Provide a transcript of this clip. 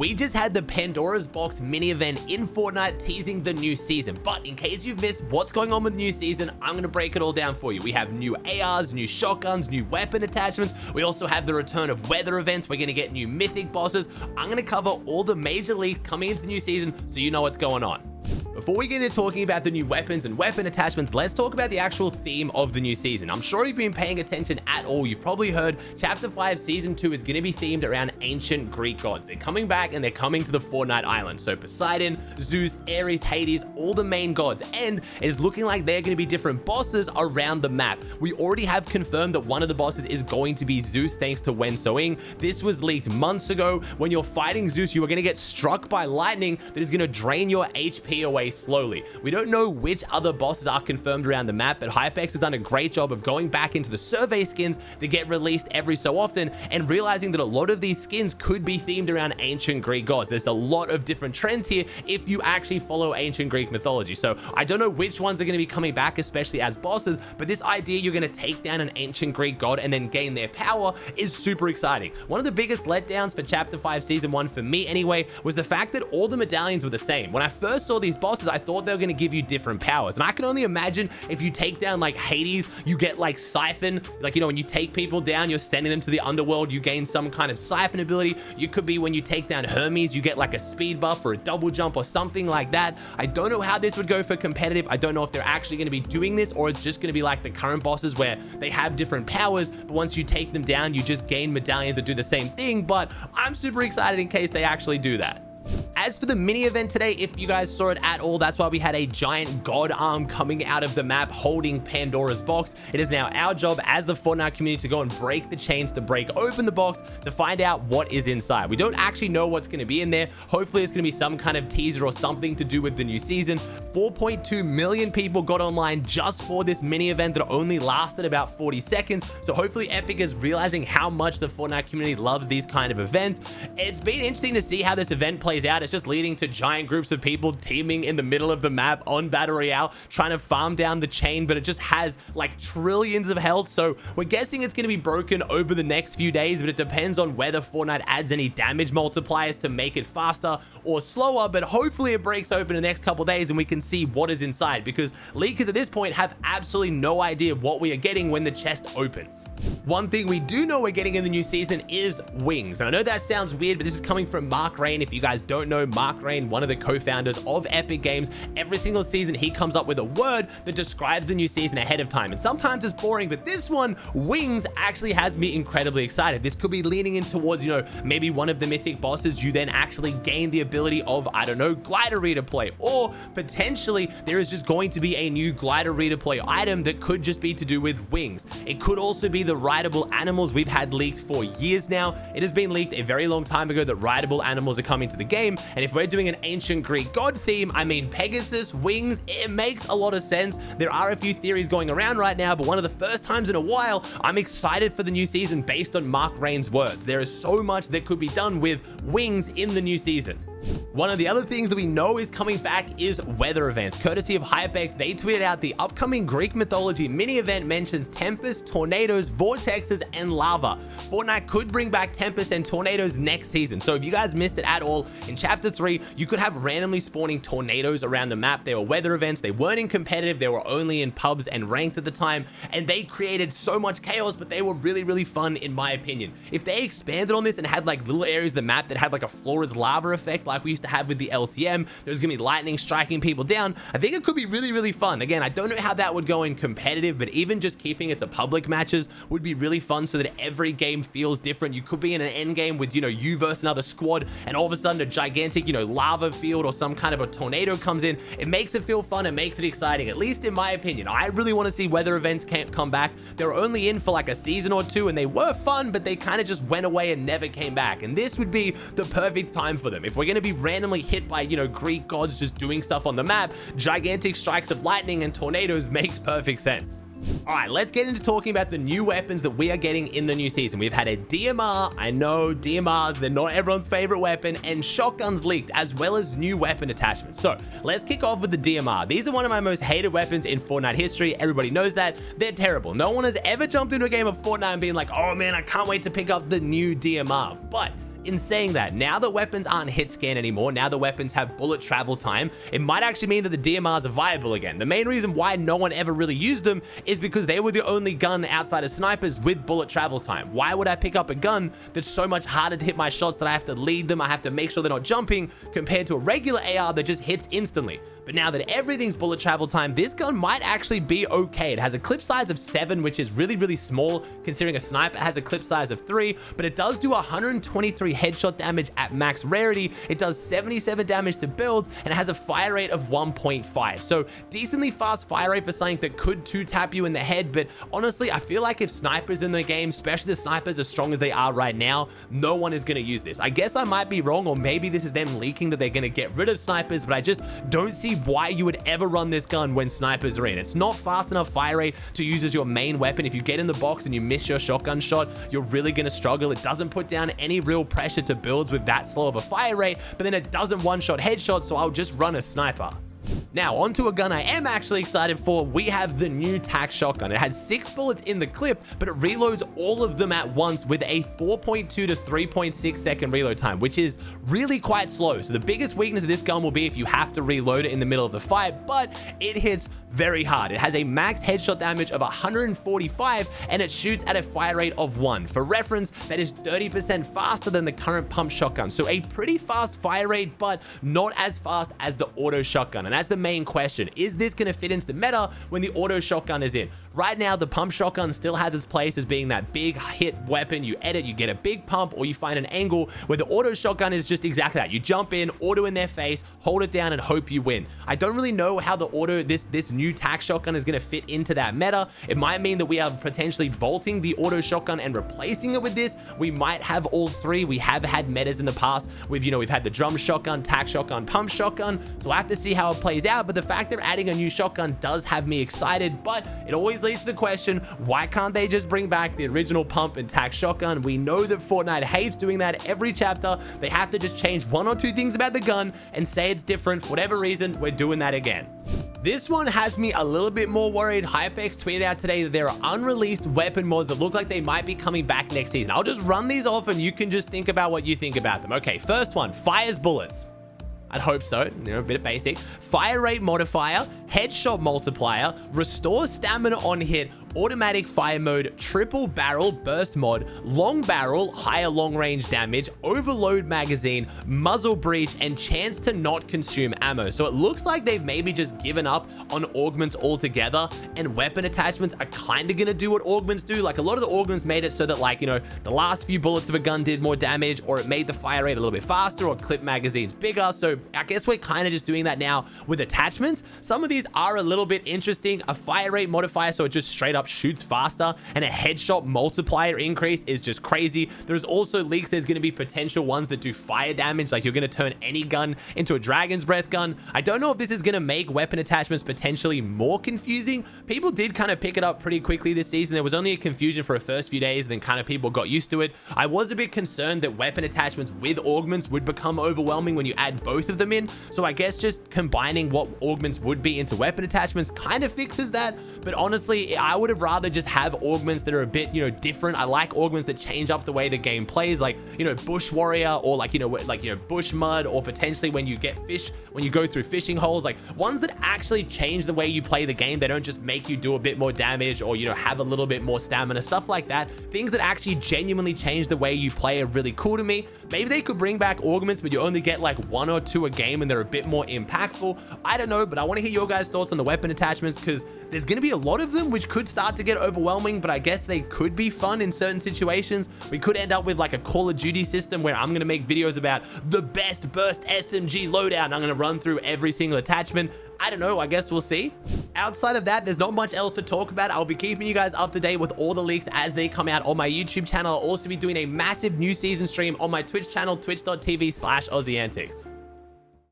We just had the Pandora's Box mini event in Fortnite teasing the new season, but in case you've missed what's going on with the new season, I'm going to break it all down for you. We have new ARs, new shotguns, new weapon attachments. We also have the return of weather events. We're going to get new mythic bosses. I'm going to cover all the major leaks coming into the new season so you know what's going on. Before we get into talking about the new weapons and weapon attachments, let's talk about the actual theme of the new season. I'm sure you've been paying attention at all. You've probably heard Chapter 5 Season 2 is going to be themed around ancient Greek gods. They're coming back and they're coming to the Fortnite island. So Poseidon, Zeus, Ares, Hades, all the main gods. And it is looking like they're going to be different bosses around the map. We already have confirmed that one of the bosses is going to be Zeus thanks to Wen Soing. This was leaked months ago. When you're fighting Zeus, you are going to get struck by lightning that is going to drain your HP away slowly. We don't know which other bosses are confirmed around the map, but Hypex has done a great job of going back into the survey skins that get released every so often and realizing that a lot of these skins could be themed around ancient Greek gods. There's a lot of different trends here if you actually follow ancient Greek mythology. So I don't know which ones are going to be coming back, especially as bosses, but this idea you're going to take down an ancient Greek god and then gain their power is super exciting. One of the biggest letdowns for Chapter 5 Season 1 for me anyway was the fact that all the medallions were the same. When I first saw these bosses, I thought they were going to give you different powers, and I can only imagine if you take down like Hades, you get like Siphon, like, you know, when you take people down, you're sending them to the underworld, you gain some kind of Siphon ability. You could be when you take down Hermes, you get like a speed buff or a double jump or something like that. I don't know how this would go for competitive. I don't know if they're actually going to be doing this or it's just going to be like the current bosses where they have different powers, but once you take them down, you just gain medallions that do the same thing. But I'm super excited in case they actually do that. As for the mini event today, if you guys saw it at all, that's why we had a giant god arm coming out of the map holding Pandora's box. It is now our job as the Fortnite community to go and break the chains, to break open the box, to find out what is inside. We don't actually know what's going to be in there. Hopefully it's going to be some kind of teaser or something to do with the new season. 4.2 million people got online just for this mini event that only lasted about 40 seconds. So hopefully Epic is realizing how much the Fortnite community loves these kind of events. It's been interesting to see how this event plays out. It's just leading to giant groups of people teaming in the middle of the map on Battle Royale, trying to farm down the chain, but it just has like trillions of health. So we're guessing it's going to be broken over the next few days, but it depends on whether Fortnite adds any damage multipliers to make it faster or slower. But hopefully it breaks open in the next couple days and we can see what is inside, because leakers at this point have absolutely no idea what we are getting when the chest opens. One thing we do know we're getting in the new season is wings. And I know that sounds weird, but this is coming from Mark Rain. If you guys don't know Mark Rain, one of the co-founders of Epic Games, every single season he comes up with a word that describes the new season ahead of time, and sometimes it's boring, but this one, wings, actually has me incredibly excited. This could be leaning in towards, you know, maybe one of the mythic bosses, you then actually gain the ability of, I don't know, glider redeploy, or potentially there is just going to be a new glider redeploy item that could just be to do with wings. It could also be the rideable animals we've had leaked for years now. It has been leaked a very long time ago that rideable animals are coming to the game, and if we're doing an ancient Greek god theme, I mean, Pegasus, wings, it makes a lot of sense. There are a few theories going around right now, but one of the first times in a while, I'm excited for the new season based on Mark Rain's words. There is so much that could be done with wings in the new season. One of the other things that we know is coming back is weather events. Courtesy of Hypex, they tweeted out the upcoming Greek mythology mini event mentions tempests, tornadoes, vortexes, and lava. Fortnite could bring back tempests and tornadoes next season. So if you guys missed it at all, in Chapter 3, you could have randomly spawning tornadoes around the map. They were weather events. They weren't in competitive. They were only in pubs and ranked at the time. And they created so much chaos, but they were really, really fun in my opinion. If they expanded on this and had like little areas of the map that had like a floor is lava effect, like we used to have with the LTM, there's gonna be lightning striking people down, I think it could be really, really fun. Again, I don't know how that would go in competitive, but even just keeping it to public matches would be really fun so that every game feels different. You could be in an end game with, you know, you versus another squad, and all of a sudden a gigantic, you know, lava field or some kind of a tornado comes in. It makes it feel fun. It makes it exciting, at least in my opinion. I really want to see weather events can't come back. They were only in for like a season or two and they were fun, but they kind of just went away and never came back. And this would be the perfect time for them. If we're going to be randomly hit by, you know, Greek gods just doing stuff on the map, gigantic strikes of lightning and tornadoes makes perfect sense. All right, let's get into talking about the new weapons that we are getting in the new season. We've had a DMR. I know DMRs, they're not everyone's favorite weapon, and shotguns leaked, as well as new weapon attachments. So let's kick off with the DMR. These are one of my most hated weapons in Fortnite history. Everybody knows that. They're terrible. No one has ever jumped into a game of Fortnite and been like, oh man, I can't wait to pick up the new DMR. But In saying that, now that weapons aren't hit scan anymore, now that weapons have bullet travel time, it might actually mean that the DMRs are viable again. The main reason why no one ever really used them is because they were the only gun outside of snipers with bullet travel time. Why would I pick up a gun that's so much harder to hit my shots, that I have to lead them, I have to make sure they're not jumping, compared to a regular AR that just hits instantly? But now that everything's bullet travel time, this gun might actually be okay. It has a clip size of 7, which is really, really small considering a sniper has a clip size of 3, but it does do 123 headshot damage at max rarity. It does 77 damage to builds, and it has a fire rate of 1.5. So decently fast fire rate for something that could 2-tap you in the head. But honestly, I feel like if snipers in the game, especially the snipers as strong as they are right now, no one is going to use this. I guess I might be wrong, or maybe this is them leaking that they're going to get rid of snipers, but I just don't see why you would ever run this gun when snipers are in. It's not fast enough fire rate to use as your main weapon. If you get in the box and you miss your shotgun shot, you're really going to struggle. It doesn't put down any real pressure to builds with that slow of a fire rate, but then it doesn't one-shot headshot, so I'll just run a sniper. Now, onto a gun I am actually excited for. We have the new tac shotgun. It has 6 bullets in the clip, but it reloads all of them at once with a 4.2 to 3.6 second reload time, which is really quite slow. So the biggest weakness of this gun will be if you have to reload it in the middle of the fight, but it hits very hard. It has a max headshot damage of 145, and it shoots at a fire rate of 1. For reference, that is 30% faster than the current pump shotgun. So a pretty fast fire rate, but not as fast as the auto shotgun. And that's the main question. Is this going to fit into the meta when the auto shotgun is in? Right now, the pump shotgun still has its place as being that big hit weapon. You edit, you get a big pump, or you find an angle, where the auto shotgun is just exactly that. You jump in, auto in their face, hold it down, and hope you win. I don't really know how the auto, this new tac shotgun is going to fit into that meta. It might mean that we are potentially vaulting the auto shotgun and replacing it with this. We might have all three. We have had metas in the past with, we've had the drum shotgun, tac shotgun, pump shotgun. So I have to see how it plays out. But the fact they're adding a new shotgun does have me excited. But it always leads to the question, why can't they just bring back the original pump and tac shotgun? We know that Fortnite hates doing that every chapter. They have to just change 1 or 2 things about the gun and say it's different. For whatever reason, we're doing that again. This one has me a little bit more worried. Hypex tweeted out today that there are unreleased weapon mods that look like they might be coming back next season. I'll just run these off and you can just think about what you think about them. Okay, first one, fires bullets. I'd hope so, a bit of basic. Fire rate modifier, headshot multiplier, restore stamina on hit, automatic fire mode, triple barrel burst mod, long barrel, higher long range damage, overload magazine, muzzle breach, and chance to not consume ammo. So it looks like they've maybe just given up on augments altogether, and weapon attachments are kind of going to do what augments do. Like, a lot of the augments made it so that, like, the last few bullets of a gun did more damage, or it made the fire rate a little bit faster, or clip magazines bigger. So I guess we're kind of just doing that now with attachments. Some of these are a little bit interesting. A fire rate modifier, so it just straight up shoots faster, and a headshot multiplier increase is just crazy. There's also leaks there's going to be potential ones that do fire damage, like you're going to turn any gun into a dragon's breath gun. I don't know if this is going to make weapon attachments potentially more confusing. People did kind of pick it up pretty quickly this season. There was only a confusion for the first few days, and then kind of people got used to it. I was a bit concerned that weapon attachments with augments would become overwhelming when you add both of them in. So I guess just combining what augments would be into weapon attachments kind of fixes that. But honestly, I would have rather just have augments that are a bit, different. I like augments that change up the way the game plays, like, bush warrior, or like, bush mud, or potentially when you get fish, when you go through fishing holes, like ones that actually change the way you play the game. They don't just make you do a bit more damage, or, have a little bit more stamina, stuff like that. Things that actually genuinely change the way you play are really cool to me. Maybe they could bring back augments, but you only get like 1 or 2 a game and they're a bit more impactful. I don't know, but I want to hear your guys' thoughts on the weapon attachments, because there's going to be a lot of them, which could start to get overwhelming, but I guess they could be fun in certain situations. We could end up with like a Call of Duty system where I'm going to make videos about the best burst SMG loadout, and I'm going to run through every single attachment. I don't know, I guess we'll see. Outside of that, there's not much else to talk about. I'll be keeping you guys up to date with all the leaks as they come out on my YouTube channel. I'll also be doing a massive new season stream on my Twitch channel, twitch.tv/Aussie Antics.